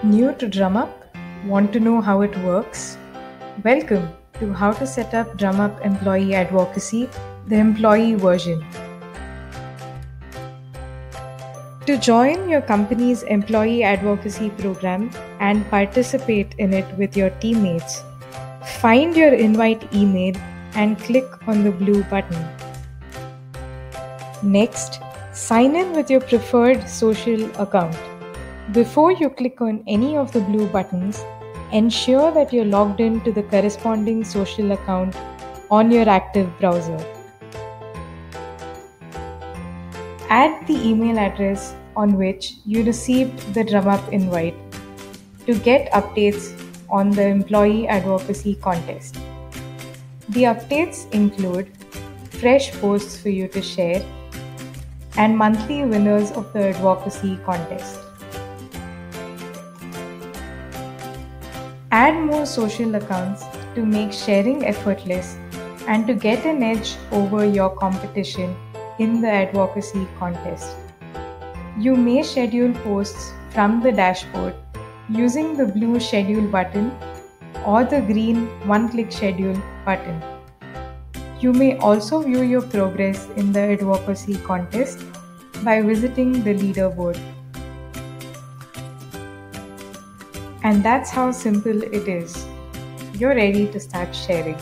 New to DrumUp? Want to know how it works? Welcome to How to Set Up DrumUp Employee Advocacy, the employee version. To join your company's employee advocacy program and participate in it with your teammates, find your invite email and click on the blue button. Next, sign in with your preferred social account. Before you click on any of the blue buttons, ensure that you're logged in to the corresponding social account on your active browser. Add the email address on which you received the DrumUp invite to get updates on the employee advocacy contest. The updates include fresh posts for you to share and monthly winners of the advocacy contest. Add more social accounts to make sharing effortless and to get an edge over your competition in the advocacy contest. You may schedule posts from the dashboard using the blue schedule button or the green one-click schedule button. You may also view your progress in the advocacy contest by visiting the leaderboard. And that's how simple it is. You're ready to start sharing.